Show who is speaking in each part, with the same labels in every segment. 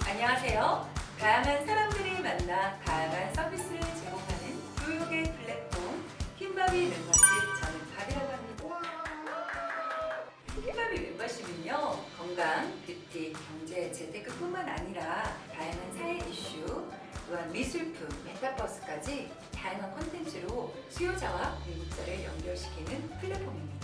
Speaker 1: 안녕하세요. 다양한 사람들을 만나 다양한 서비스를 제공하는 교육의 플랫폼 킴바비 멤버십, 저는 바비라고 합니다. 킴바비 멤버십은요, 건강, 뷰티, 경제, 재테크뿐만 아니라 다양한 사회 이슈, 또한 미술품, 메타버스까지 다양한 콘텐츠로 수요자와 공급자를 연결시키는 플랫폼입니다.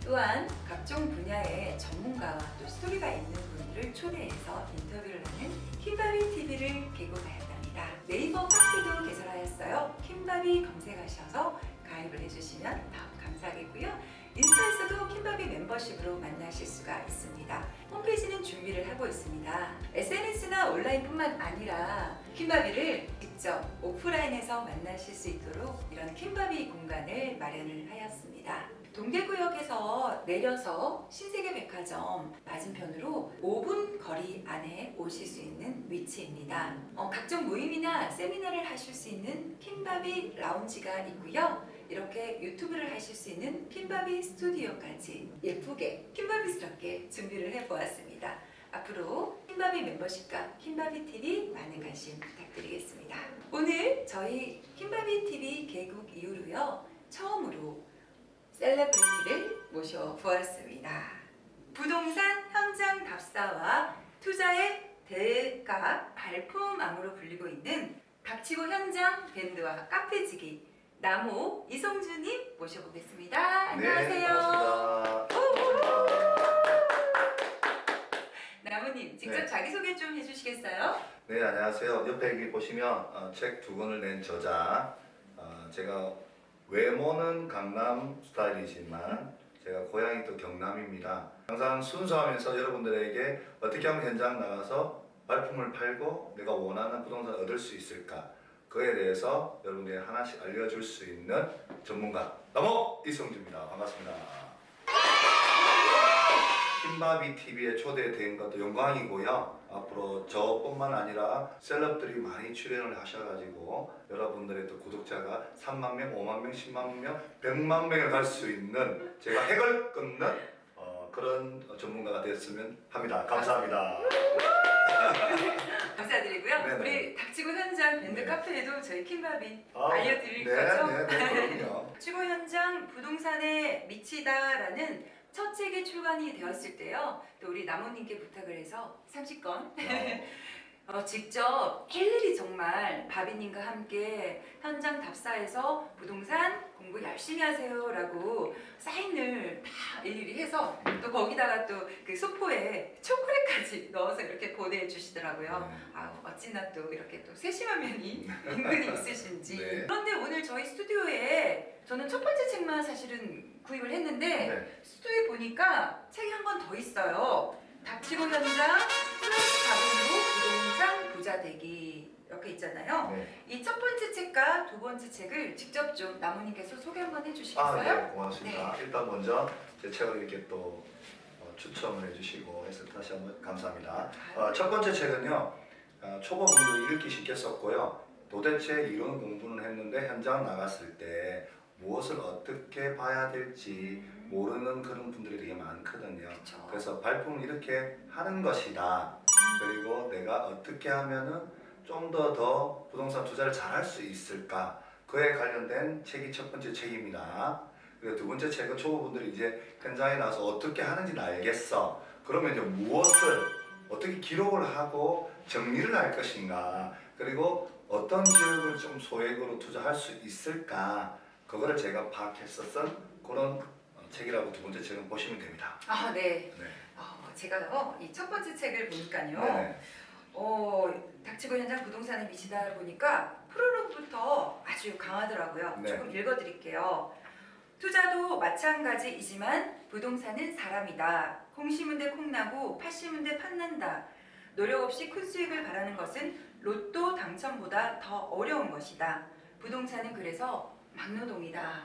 Speaker 1: 또한 각종 분야의 전문가와 또 스토리가 있는 분들을 초대해서 인터뷰를 하는 킴바비 TV를 개국하였답니다. 네이버 카페도 개설하였어요. 킴바비 검색하셔서 가입을 해주시면 더욱 감사하겠고요. 인스타에서도 킴바비 멤버십으로 만나실 수가 있습니다. 홈페이지는 준비를 하고 있습니다. SNS나 온라인뿐만 아니라 킴바비를 직접 오프라인에서 만나실 수 있도록 이런 킴바비 공간을 마련을 하였습니다. 동대구역에서 내려서 신세계백화점 맞은편으로 5분 거리 안에 오실 수 있는 위치입니다. 각종 모임이나 세미나를 하실 수 있는 킴바비 라운지가 있고요. 이렇게 유튜브를 하실 수 있는 킴바비 스튜디오까지 예쁘게 킴바비스럽게 준비를 해보았습니다. 앞으로 킴바비 멤버십과 킴바비 TV 많은 관심 부탁드리겠습니다. 오늘 저희 킴바비 TV 개국 이후로요, 처음으로 셀레브리티를 모셔보았습니다. 부동산 현장 답사와 투자의 대가 발품왕으로 불리고 있는 닥치고 현장 밴드와 카페지기 나무 이성주님 모셔보겠습니다. 안녕하세요.
Speaker 2: 네, 반갑습니다.
Speaker 1: 나무님, 직접
Speaker 2: 네.
Speaker 1: 자기소개 좀 해주시겠어요?
Speaker 2: 네, 안녕하세요. 옆에 여기 보시면 책 2권을 낸 저자, 제가 외모는 강남 스타일이지만 제가 고향이 또 경남입니다. 항상 순수하면서 여러분들에게 어떻게 하면 현장 나가서 발품을 팔고 내가 원하는 부동산을 얻을 수 있을까, 그에 대해서 여러분들이 하나씩 알려줄 수 있는 전문가 나무 이성주입니다. 반갑습니다. 킴바비 TV에 초대된 것도 영광이고요. 앞으로 저뿐만 아니라 셀럽들이 많이 출연을 하셔가지고 여러분들의 또 구독자가 3만 명, 5만 명, 10만 명, 100만 명을 갈 수 있는 제가 핵을 끊는 그런 전문가가 됐으면 합니다. 감사합니다.
Speaker 1: 감사드리고요.
Speaker 2: 네네.
Speaker 1: 우리 닥치고 현장 밴드
Speaker 2: 네.
Speaker 1: 카페에도 저희 킴바비 알려드릴 거죠?
Speaker 2: 그럼요.
Speaker 1: 닥치고 현장 부동산에 미치다라는 첫 책이 출간이 되었을 때요, 또 우리 나무님께 부탁을 해서 30권 직접 일일이 정말 바비님과 함께 현장 답사해서 부동산 공부 열심히 하세요 라고 사인을 다 일일이 해서 또 거기다가 또 그 소포에 초콜릿까지 넣어서 이렇게 보내주시더라고요. 아우, 어찌나 또 이렇게 또 세심한 면이 은근히 있으신지.
Speaker 2: 네.
Speaker 1: 그런데 오늘 저희 스튜디오에 저는 첫 번째 책만 사실은 구입을 했는데
Speaker 2: 네.
Speaker 1: 스튜디오에 보니까 책이 한 권 더 있어요. 닥치고 현장 플러스 자본으로 부동산 부자 되기 이렇게 있잖아요.
Speaker 2: 네.
Speaker 1: 이 첫 번째 책과 두 번째 책을 직접 좀 나무님께서 소개 한번 해주시겠어요?
Speaker 2: 네, 고맙습니다. 일단 먼저 제 책을 이렇게 또 추첨을 해주시고 해서 다시 한번 감사합니다. 첫 번째 책은요, 초보분들이 읽기 쉽게 썼고요. 도대체 이론 공부는 했는데 현장 나갔을 때 무엇을 어떻게 봐야 될지 모르는 그런 분들이 되게 많거든요.
Speaker 1: 그쵸.
Speaker 2: 그래서 발품을 이렇게 하는 것이다. 그리고 내가 어떻게 하면은 좀 더 부동산 투자를 잘할 수 있을까? 그에 관련된 책이 첫 번째 책입니다. 그리고 두 번째 책은 초보분들이 이제 현장에 나와서 어떻게 하는지는 알겠어. 그러면 이제 무엇을 어떻게 기록을 하고 정리를 할 것인가? 그리고 어떤 지역을 좀 소액으로 투자할 수 있을까? 그거를 제가 파악해서 쓴 그런 책이라고 두 번째 책은 보시면 됩니다.
Speaker 1: 아, 네.
Speaker 2: 네.
Speaker 1: 제가 이 첫 번째 책을 보니까요.
Speaker 2: 네네.
Speaker 1: 닥치고 현장 부동산에 미치다 보니까 프롤로그부터 아주 강하더라고요.
Speaker 2: 네.
Speaker 1: 조금 읽어드릴게요. 투자도 마찬가지이지만 부동산은 사람이다. 콩 심은 데 콩 나고 팥 심은 데 팥 난다. 노력 없이 큰 수익을 바라는 것은 로또 당첨보다 더 어려운 것이다. 부동산은 그래서 막노동이다.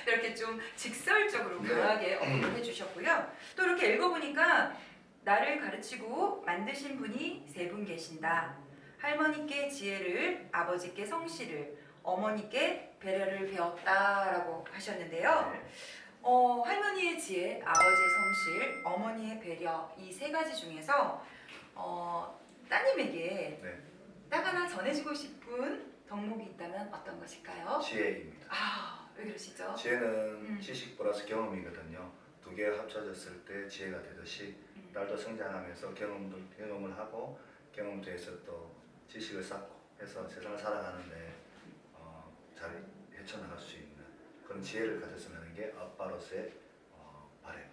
Speaker 1: 이렇게 좀 직설적으로 강하게 언급을 해주셨고요. 또 이렇게 읽어보니까 나를 가르치고 만드신 분이 세 분 계신다. 할머니께 지혜를, 아버지께 성실을, 어머니께 배려를 배웠다라고 하셨는데요. 할머니의 지혜, 아버지의 성실, 어머니의 배려 이 세 가지 중에서 따님에게
Speaker 2: 네.
Speaker 1: 딱 하나 전해주고 싶은 덕목이 있다면 어떤 것일까요?
Speaker 2: 지혜입니다.
Speaker 1: 왜 그러시죠?
Speaker 2: 지혜는 지식 플러스 경험이거든요. 두 개 합쳐졌을 때 지혜가 되듯이 딸도 성장하면서 경험을 하고 경험돼서 또 지식을 쌓고 해서 세상을 살아가는데 잘 헤쳐나갈 수 있는 그런 지혜를 가졌으면 하는 게 아빠로서의 바람입니다.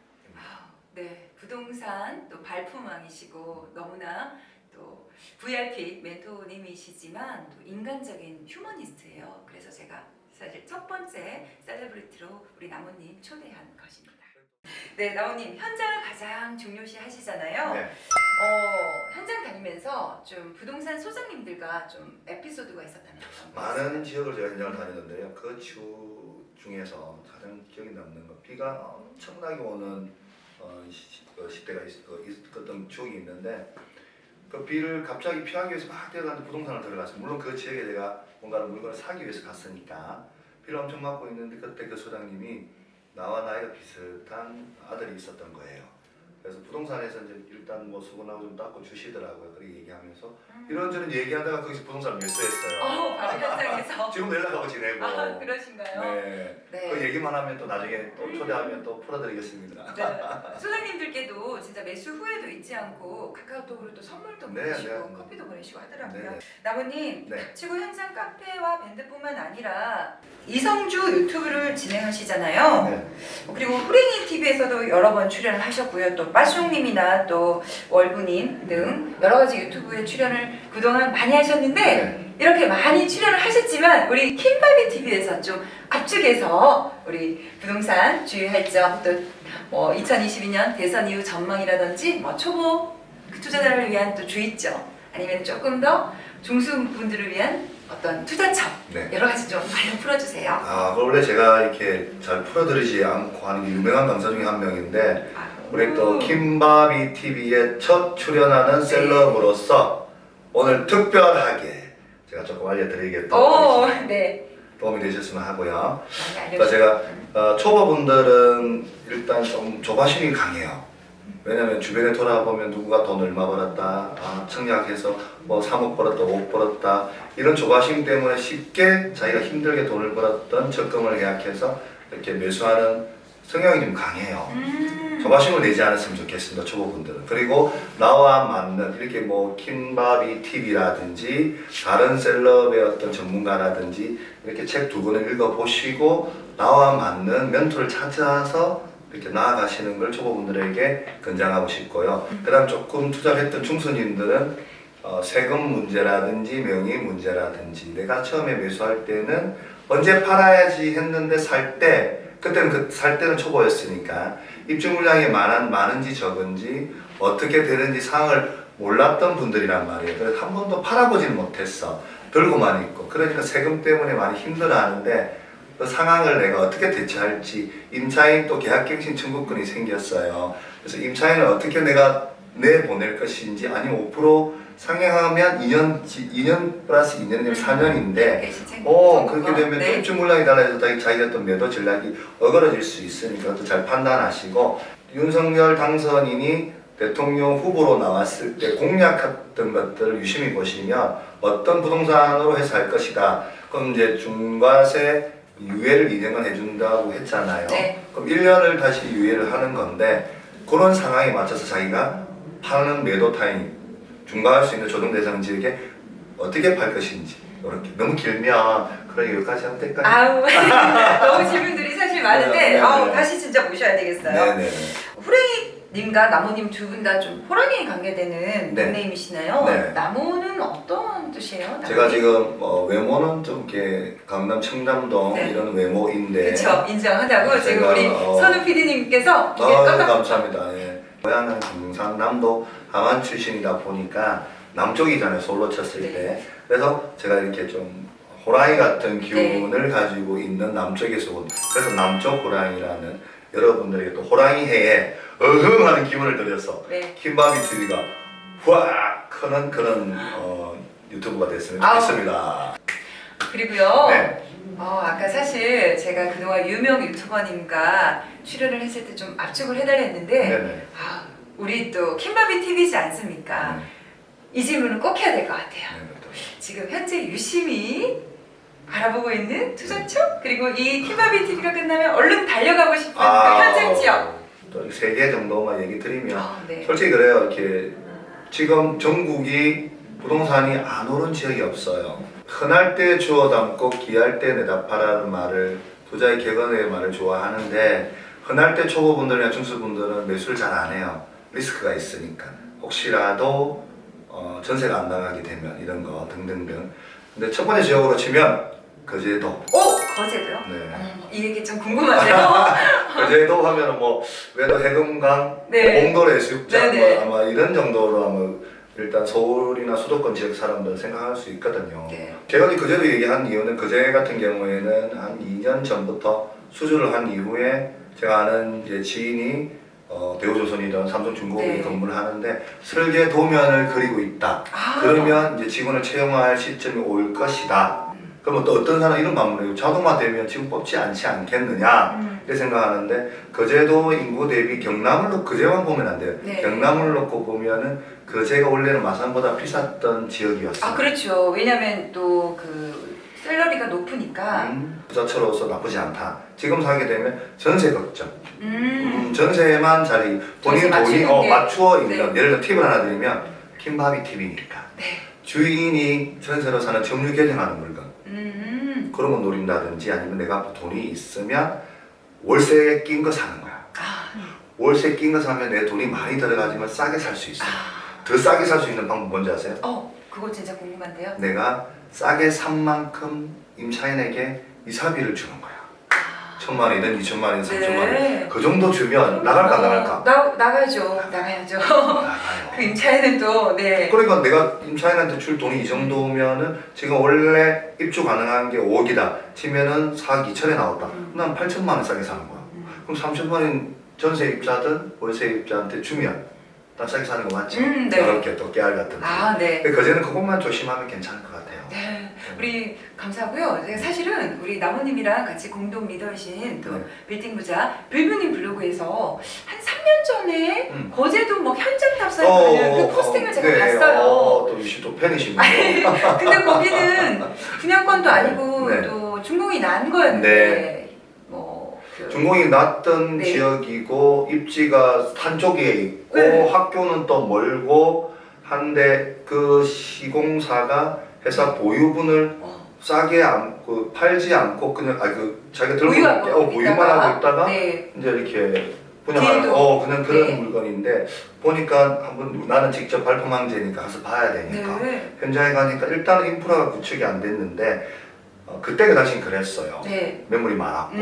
Speaker 1: 네, 부동산 또 발품왕이시고 너무나 또 VIP 멘토님이시지만 또 인간적인 휴머니스트예요. 그래서 제가 사실 첫 번째 셀레브리티로 우리 나무님 초대한 것입니다. 네, 나무님 현장을 가장 중요시 하시잖아요.
Speaker 2: 네.
Speaker 1: 현장 다니면서 좀 부동산 소장님들과 좀 에피소드가 있었다면 어떤 거
Speaker 2: 많은
Speaker 1: 있을까요?
Speaker 2: 지역을 제가 현장을 다녔는데요. 그 중에서 가장 기억에 남는 건 비가 엄청나게 오는 시대가 있었던 추억이 있는데 그 비를 갑자기 피하기 위해서 막 뛰어가는데 부동산을 들어갔어요. 물론 그 지역에 내가 뭔가를 물건을 사기 위해서 갔으니까 비를 엄청 맞고 있는데 그때 그 소장님이 나와 나이가 비슷한 아들이 있었던 거예요. 그래서 부동산에서 이제 일단 뭐 수건하고 좀 닦고 주시더라고요. 그렇게 얘기하면서 이런저런 얘기하다가 거기서 부동산을 매수했어요.
Speaker 1: 바로 현장에서.
Speaker 2: 지금 연락하고 지내고.
Speaker 1: 그러신가요?
Speaker 2: 네.
Speaker 1: 네.
Speaker 2: 그 얘기만 하면 또 나중에 또 초대하면 또 풀어드리겠습니다.
Speaker 1: 네. 소장님들께도 진짜 매수 후에도 잊지 않고 카카오톡으로 또 선물도
Speaker 2: 네,
Speaker 1: 보내시고
Speaker 2: 네.
Speaker 1: 커피도 보내시고 하더라고요.
Speaker 2: 네.
Speaker 1: 나무님,
Speaker 2: 네.
Speaker 1: 닥치고 현장 카페와 밴드뿐만 아니라 이성주 유튜브를 진행하시잖아요.
Speaker 2: 네.
Speaker 1: 그리고 후랭이 TV에서도 여러 번 출연을 하셨고요. 또 빠숑님이나 또 월부님 등 여러 가지 유튜브에 출연을 그동안 많이 하셨는데
Speaker 2: 네.
Speaker 1: 이렇게 많이 출연을 하셨지만 우리 킴바비 TV에서 좀 압축해서 우리 부동산 주의할 점 또 2022년 대선 이후 전망이라든지 초보 투자자를 위한 또 주의점 아니면 조금 더 중수분들을 위한 어떤 투자처
Speaker 2: 네.
Speaker 1: 여러 가지 좀 많이 풀어주세요.
Speaker 2: 그걸 원래 제가 이렇게 잘 풀어드리지 않고 하는 게 유명한 강사 중에 한 명인데 우리 또 킴바비 TV에 첫 출연하는 셀럽으로서 오늘 특별하게 제가 조금 알려드리겠다.
Speaker 1: 네.
Speaker 2: 도움이 되셨으면 하고요.
Speaker 1: 많이
Speaker 2: 그러니까 제가
Speaker 1: 알려주세요.
Speaker 2: 초보분들은 일단 좀 조바심이 강해요. 왜냐면 주변에 돌아보면 누구가 돈 얼마 벌었다, 청약해서 뭐 3억 벌었다, 5억 벌었다 이런 조바심 때문에 쉽게 자기가 힘들게 돈을 벌었던 적금을 예약해서 이렇게 매수하는 성향이 좀 강해요. 조바심을 내지 않았으면 좋겠습니다, 초보분들은. 그리고 나와 맞는 이렇게 뭐 킴바비 TV라든지 다른 셀럽의 어떤 전문가라든지 이렇게 책 두 권을 읽어보시고 나와 맞는 멘토를 찾아서 이렇게 나아가시는 걸 초보분들에게 권장하고 싶고요. 그 다음 조금 투자를 했던 중수님들은 세금 문제라든지 명의 문제라든지 내가 처음에 매수할 때는 언제 팔아야지 했는데 그때는 살 때는 초보였으니까 입주 물량이 많은지 적은지 어떻게 되는지 상황을 몰랐던 분들이란 말이에요. 그래서 한 번도 팔아보질 못했어. 들고만 있고. 그러니까 세금 때문에 많이 힘들어하는데 그 상황을 내가 어떻게 대처할지 임차인 또 계약갱신 청구권이 생겼어요. 그래서 임차인을 어떻게 내가 내보낼 것인지 아니면 5% 상향하면 2년 플러스 2년이면 4년인데 그렇게 되면 또 입주 물량이 달라져서 자기가 또 매도 전략이 어그러질 수 있으니까 또 잘 판단하시고 윤석열 당선인이 대통령 후보로 나왔을 때 공약했던 것들을 유심히 보시면 어떤 부동산으로 해서 할 것이다. 그럼 이제 중과세 유예를 2년간 해준다고 했잖아요.
Speaker 1: 네.
Speaker 2: 그럼 1년을 다시 유예를 하는 건데 그런 상황에 맞춰서 자기가 파는 매도 타임 중과할 수 있는 조정 대상 지역에 어떻게 팔 것인지 이렇게 너무 길면 그런 여기까지 하면 될까요?
Speaker 1: 너무 질문들이 사실 많은데
Speaker 2: 네.
Speaker 1: 다시 진짜 모셔야 되겠어요.
Speaker 2: 네네.
Speaker 1: 후랭이님과 나무님 두 분 다 좀 호랑이에 관계되는
Speaker 2: 네.
Speaker 1: 닉네임이시나요?
Speaker 2: 네.
Speaker 1: 나무는 어떤 뜻이에요?
Speaker 2: 제가 지금 외모는 좀 이렇게 강남 청담동
Speaker 1: 네.
Speaker 2: 이런 외모인데
Speaker 1: 그렇죠, 인정하자고 지금
Speaker 2: 제가,
Speaker 1: 우리 선우 PD님께서 이게 깜짝
Speaker 2: 감사합니다. 예. 고향은 경상남도 함안 출신이다 보니까 남쪽이잖아요. 솔로 쳤을
Speaker 1: 네.
Speaker 2: 때. 그래서 제가 이렇게 좀 호랑이 같은 기운을 가지고 있는 남쪽에서 온 그래서 남쪽 호랑이라는 여러분들에게 또 호랑이 해에 어흥하는 기분을 드려서
Speaker 1: 네.
Speaker 2: 킴바비 TV가 후악 크는 그런 유튜브가 됐으면 좋겠습니다.
Speaker 1: 그리고요.
Speaker 2: 네.
Speaker 1: 아까 사실 제가 그동안 유명 유튜버님과 출연을 했을 때 좀 압축을 해달랬는데
Speaker 2: 네네.
Speaker 1: 우리 또 킴바비 TV지 않습니까? 이 질문은 꼭 해야 될 것 같아요. 지금 현재 유심히 바라보고 있는 투자처 그리고 이 킴바비 TV가 끝나면 얼른 달려가고 싶은 그 현장 지역.
Speaker 2: 또 3개 정도만 얘기 드리면
Speaker 1: 네.
Speaker 2: 솔직히 그래요. 이렇게 지금 전국이 부동산이 안 오른 지역이 없어요. 흔할 때 주워 담고 귀할 때 내다 파라는 말을 투자의 객관의 말을 좋아하는데 흔할 때 초보분들이나 중수분들은 매수를 잘 안 해요. 리스크가 있으니까 혹시라도 전세가 안 나가게 되면 이런 거 등등등. 근데 첫 번째 지역으로 치면 거제도.
Speaker 1: 거제도요?
Speaker 2: 네.
Speaker 1: 이 얘기 좀 궁금한데요.
Speaker 2: 거제도 하면은 뭐 외도 해금강,
Speaker 1: 네.
Speaker 2: 몽돌 해수욕장
Speaker 1: 네네.
Speaker 2: 뭐 아마 이런 정도로 아마 일단 서울이나 수도권 지역 사람들은 생각할 수 있거든요.
Speaker 1: 네.
Speaker 2: 제가 거제도 얘기한 이유는 거제 같은 경우에는 한 2년 전부터 수주를 한 이후에 제가 아는 이제 지인이 대우조선이든 삼성중공업에
Speaker 1: 네.
Speaker 2: 근무를 하는데 설계 도면을 그리고 있다. 그러면 이제 직원을 채용할 시점이 올 것이다. 그러면 또 어떤 사람 이런 반문을 해요. 자동화되면 지금 뽑지 않지 않겠느냐 이렇게 생각하는데 거제도 인구 대비 경남을 놓고 거제만 보면 안 돼요.
Speaker 1: 네.
Speaker 2: 경남을 놓고 보면은 거제가 원래는 마산보다 비쌌던 지역이었어요.
Speaker 1: 그렇죠. 왜냐하면 또 그 셀러리가 높으니까.
Speaker 2: 부자처로서 나쁘지 않다. 지금 사게 되면 전세 걱정.
Speaker 1: 음.
Speaker 2: 전세만 자리 본인
Speaker 1: 전세
Speaker 2: 돈이
Speaker 1: 맞추는 게-
Speaker 2: 맞추어 있는.
Speaker 1: 네.
Speaker 2: 예를 들어 팁을 하나 드리면 킴바비 TV니까
Speaker 1: 네.
Speaker 2: 주인이 전세로 사는 점유 결정하는 물건 그런 거 노린다든지 아니면 내가 돈이 있으면 월세에 낀 거 사는 거야. 월세 낀 거 사면 내 돈이 많이 들어가지만 싸게 살 수 있어. 더 싸게 살 수 있는 방법 뭔지 아세요?
Speaker 1: 그거 진짜 궁금한데요.
Speaker 2: 내가 싸게 산 만큼 임차인에게 이사비를 주는 거야. 1,000만 원이든 2,000만 원이든 3,000만 원.
Speaker 1: 네.
Speaker 2: 그 정도 주면 나갈까 안 나갈까?
Speaker 1: 나가야죠. 나가야죠.
Speaker 2: 나가요.
Speaker 1: 그 임차인은 또 네.
Speaker 2: 그러니까 내가 임차인한테 줄 돈이 이 정도면은 지금 원래 입주 가능한 게 5억이다 치면은 4억 2천에 나왔다. 난 8천만 원 싸게 사는 거야. 그럼 3천만 원 전세 입자든 월세 입자한테 주면 난 싸게 사는 거 맞지?
Speaker 1: 네.
Speaker 2: 이렇게 또 깨알 같은.
Speaker 1: 네.
Speaker 2: 그제는 그것만 조심하면 괜찮을 것 같아요.
Speaker 1: 네. 우리 감사하고요. 사실은 우리 나무님이랑 같이 공동 리더이신 또
Speaker 2: 네.
Speaker 1: 빌딩 부자 빌뷰님 블로그에서 한 3년 전에 거제도 뭐 현장 탑사하는 그 포스팅을 제가
Speaker 2: 네.
Speaker 1: 봤어요.
Speaker 2: 또 유시 또 팬이시군요.
Speaker 1: 근데 거기는 분양권도 아니고
Speaker 2: 네.
Speaker 1: 또 준공이 난 거였는데
Speaker 2: 준공이 낮던
Speaker 1: 네.
Speaker 2: 지역이고 입지가 산 쪽에 있고
Speaker 1: 네.
Speaker 2: 학교는 또 멀고 한데 그 시공사가 회사 보유분을 싸게 않고 팔지 않고 그냥 자기가 들고 보유만 하고 있다가
Speaker 1: 네.
Speaker 2: 이제 이렇게 분양하는 그냥 그런
Speaker 1: 네.
Speaker 2: 물건인데 보니까 한번 나는 직접 발품항제니까 가서 봐야 되니까
Speaker 1: 네.
Speaker 2: 현장에 가니까 일단 인프라가 구축이 안 됐는데 그때 그 당시엔 그랬어요.
Speaker 1: 네.
Speaker 2: 매물이 많았고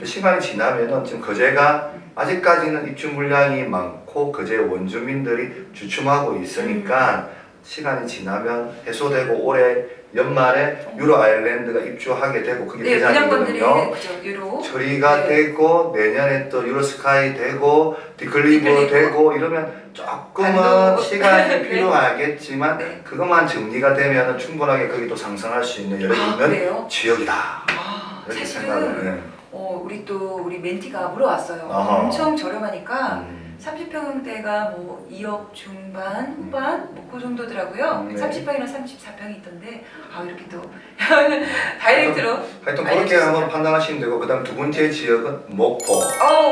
Speaker 2: 시간이 지나면은 지금 거제가 아직까지는 입주 물량이 많고 거제 원주민들이 주춤하고 있으니까 시간이 지나면 해소되고 올해 연말에 유로 아일랜드가 입주하게 되고 그게
Speaker 1: 분양권들이
Speaker 2: 대장이거든요.
Speaker 1: 그죠, 유로.
Speaker 2: 처리가
Speaker 1: 네.
Speaker 2: 되고 내년에 또 유로스카이 되고 디클리브 되고 이러면 조금은
Speaker 1: 반도.
Speaker 2: 시간이
Speaker 1: 네.
Speaker 2: 필요하겠지만
Speaker 1: 네.
Speaker 2: 그것만 정리가 되면 충분하게 거기도 상승할 수 있는 여력이 있는
Speaker 1: 그래요?
Speaker 2: 지역이다. 이렇게
Speaker 1: 사실은
Speaker 2: 생각을 해.
Speaker 1: 우리 멘티가 물어왔어요.
Speaker 2: 아하.
Speaker 1: 엄청 저렴하니까 30평대가 뭐 2억 중반, 후반 뭐 그 정도더라고요.
Speaker 2: 네.
Speaker 1: 30평이나 34평이 있던데 이렇게 또 다이렉트로.
Speaker 2: 하여튼 그렇게
Speaker 1: 알려주세요.
Speaker 2: 한번 판단하시면 되고 그다음 두 번째 지역은 목포.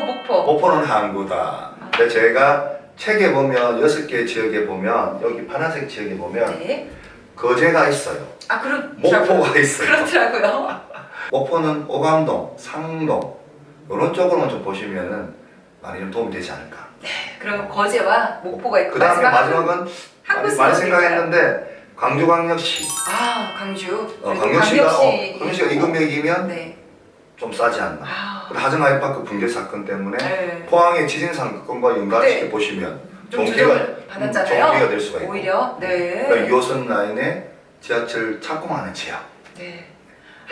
Speaker 1: 목포.
Speaker 2: 목포는 항구다. 근데 제가 책에 보면 6개 지역에 보면 여기 파란색 지역에 보면
Speaker 1: 네.
Speaker 2: 거제가 있어요. 목포가 있어요.
Speaker 1: 그렇더라고요.
Speaker 2: 목포는 오감동, 상동 이런 쪽으로만 좀 보시면은 많이 좀 도움이 되지 않을까.
Speaker 1: 그럼 거제와 목포가 있고
Speaker 2: 그 다음에 마지막은
Speaker 1: 항구
Speaker 2: 많이 생각했는데 광주광역시.
Speaker 1: 광주.
Speaker 2: 광역시가 이금맥이면
Speaker 1: 네.
Speaker 2: 좀 싸지 않나. 하정 아이파크 붕괴 사건 때문에
Speaker 1: 네.
Speaker 2: 포항의 지진 사건과 연관시켜
Speaker 1: 네.
Speaker 2: 보시면
Speaker 1: 좀
Speaker 2: 좋은
Speaker 1: 주력을 받았잖아요.
Speaker 2: 좋은 기회가 될 수가 있고.
Speaker 1: 오히려. 네.
Speaker 2: 그러니까 2호선 라인에 지하철 찾고 많은 지역.
Speaker 1: 네.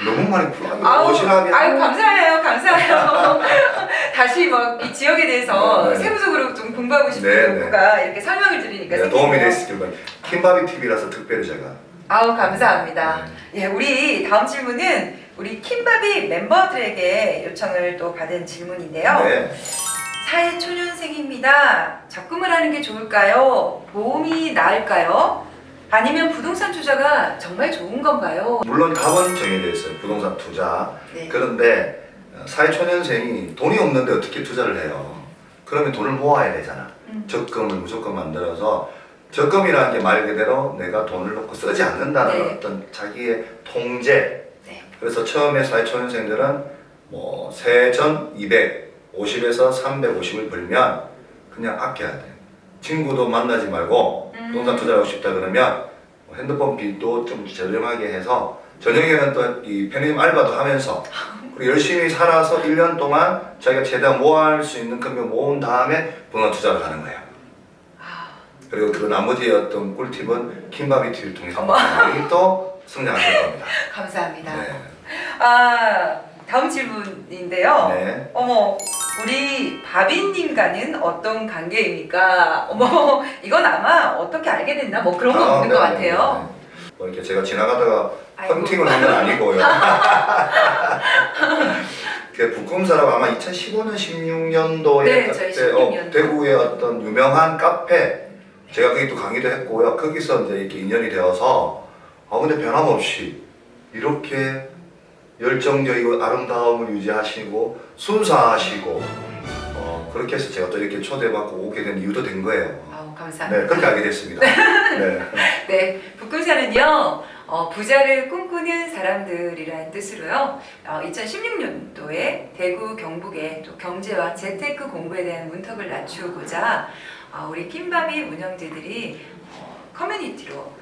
Speaker 2: 너무 많이 오시라면
Speaker 1: 감사해요. 다시 이 지역에 대해서
Speaker 2: 네.
Speaker 1: 세부적으로 좀 공부하고 싶은
Speaker 2: 네,
Speaker 1: 욕구가 이렇게 설명을 드리니까
Speaker 2: 네, 도움이
Speaker 1: 생기네요.
Speaker 2: 됐을 거예요. 킴바비 TV라서 특별히 제가.
Speaker 1: 감사합니다. 예, 우리 다음 질문은 우리 킴바비 멤버들에게 요청을 또 받은 질문인데요.
Speaker 2: 네.
Speaker 1: 사회초년생입니다. 적금을 하는 게 좋을까요? 보험이 나을까요? 아니면 부동산 투자가 정말 좋은 건가요?
Speaker 2: 물론 답은 정해져 있어요. 부동산 투자.
Speaker 1: 네.
Speaker 2: 그런데 사회초년생이 돈이 없는데 어떻게 투자를 해요? 그러면 돈을 모아야 되잖아. 적금을 무조건 만들어서 적금이라는 게 말 그대로 내가 돈을 넣고 쓰지 않는다는
Speaker 1: 네.
Speaker 2: 어떤 자기의 통제.
Speaker 1: 네.
Speaker 2: 그래서 처음에 사회초년생들은 뭐 세전 250에서 350을 벌면 그냥 아껴야 돼. 친구도 만나지 말고 부동산 투자하고 싶다 그러면 뭐 핸드폰 빚도 좀 저렴하게 해서 저녁에는 또 이 편의점 알바도 하면서 그리고 열심히 살아서 1년 동안 자기가 최대한 모아할 수 있는 금액 모은 다음에 부동산 투자를 하는 거예요. 그리고 그 나머지 어떤 꿀팁은 킴바비 TV를 통해서 또 성장하실 겁니다.
Speaker 1: 감사합니다.
Speaker 2: 네.
Speaker 1: 다음 질문인데요.
Speaker 2: 네.
Speaker 1: 어머, 우리 바비님과는 어떤 관계입니까? 어머, 이건 아마 어떻게 알게 됐나? 뭐 그런 거 없는 것 같아요.
Speaker 2: 네. 뭐 이렇게 제가 지나가다가
Speaker 1: 아이고.
Speaker 2: 헌팅을 한 건 아니고요. 그 북금사라고 아마 2015년, 16년도에
Speaker 1: 네, 저희 16년도.
Speaker 2: 대구의 어떤 유명한 카페 제가 거기 또 강의도 했고요. 거기서 이제 이렇게 인연이 되어서 근데 변함없이 이렇게 열정적이고 아름다움을 유지하시고 순수하시고 그렇게 해서 제가 또 이렇게 초대받고 오게 된 이유도 된 거예요.
Speaker 1: 감사합니다.
Speaker 2: 네, 그렇게 알게 됐습니다. 네.
Speaker 1: 네, 북금사는요 부자를 꿈꾸는 사람들이라는 뜻으로요 2016년도에 대구 경북의 또 경제와 재테크 공부에 대한 문턱을 낮추고자 우리 킴바비 운영진들이 커뮤니티로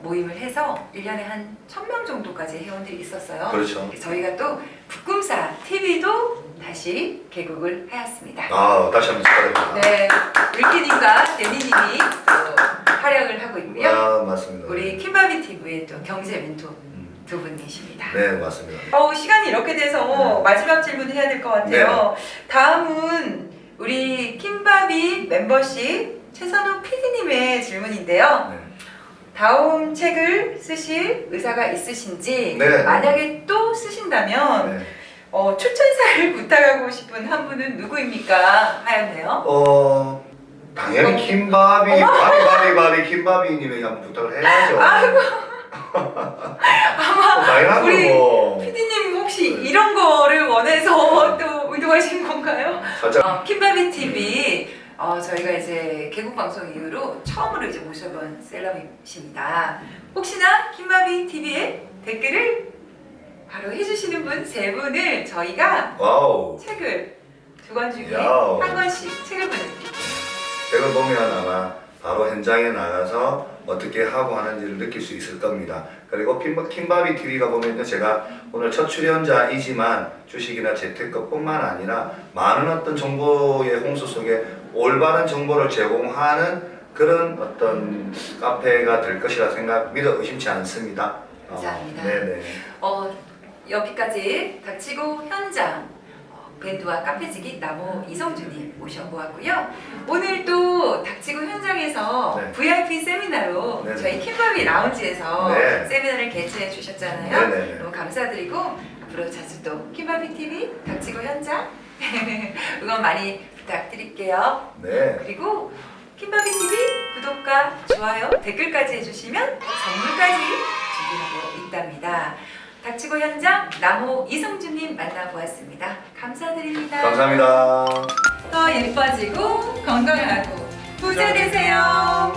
Speaker 1: 모임을 해서 1년에 한 1000명 정도까지 회원들이 있었어요.
Speaker 2: 그렇죠.
Speaker 1: 저희가 또 북금사 TV도 다시 개국을 하였습니다.
Speaker 2: 다시 한번 축하드립니다.
Speaker 1: 네, 울키님과 데니님이 또 활약을 하고 있고요.
Speaker 2: 맞습니다.
Speaker 1: 우리 킴바비 TV의 또 경제 멘토 두 분이십니다.
Speaker 2: 네, 맞습니다.
Speaker 1: 시간이 이렇게 돼서 마지막 질문을 해야 될 것 같아요. 다음은 우리 킴바비 멤버십 최선우 PD님의 질문인데요.
Speaker 2: 네.
Speaker 1: 다음 책을 쓰실 의사가 있으신지
Speaker 2: 네.
Speaker 1: 만약에 또 쓰신다면
Speaker 2: 네.
Speaker 1: 추천사를 부탁하고 싶은 한 분은 누구입니까? 하였네요.
Speaker 2: 당연히 킴바비, 바비 킴바비님에게 한번 부탁을 해야죠.
Speaker 1: 아마
Speaker 2: 당연한
Speaker 1: 우리
Speaker 2: 거고.
Speaker 1: PD님 혹시 이런 거를 원해서 또 의도하신 건가요?
Speaker 2: 살짝
Speaker 1: 킴바비 TV 저희가 이제 개국 방송 이후로 처음으로 이제 모셔본 셀럽이십니다. 혹시나 킴바비 TV에 댓글을 바로 해주시는 분 세 분을 저희가
Speaker 2: 와우.
Speaker 1: 책을 2권 중에
Speaker 2: 야우.
Speaker 1: 한 권씩 책을 보내드릴게요.
Speaker 2: 책을 보면 아마 바로 현장에 나가서 어떻게 하고 하는지를 느낄 수 있을 겁니다. 그리고 킴바비 TV가 보면 제가 오늘 첫 출연자이지만 주식이나 재테크뿐만 아니라 많은 어떤 정보의 홍수 속에 올바른 정보를 제공하는 그런 어떤 카페가 될 것이라 믿어 의심치 않습니다.
Speaker 1: 감사합니다.
Speaker 2: 네네.
Speaker 1: 여기까지 닥치고 현장 밴드와 카페지기 나무 이성준님 모셔보았고요. 오늘 또 닥치고 현장에서
Speaker 2: 네.
Speaker 1: VIP 세미나로
Speaker 2: 네네.
Speaker 1: 저희 킴바비 라운지에서
Speaker 2: 네.
Speaker 1: 세미나를 개최해 주셨잖아요.
Speaker 2: 네네.
Speaker 1: 너무 감사드리고 앞으로 자주 또 킴바비 TV 닥치고 현장 응원 많이 부탁드릴게요.
Speaker 2: 네.
Speaker 1: 그리고 킴바비 TV 구독과 좋아요 댓글까지 해주시면 선물까지 준비하고 있답니다. 닥치고 현장 나무 이성준님 만나보았습니다. 감사드립니다.
Speaker 2: 감사합니다.
Speaker 1: 더 예뻐지고 건강하고 부자 되세요.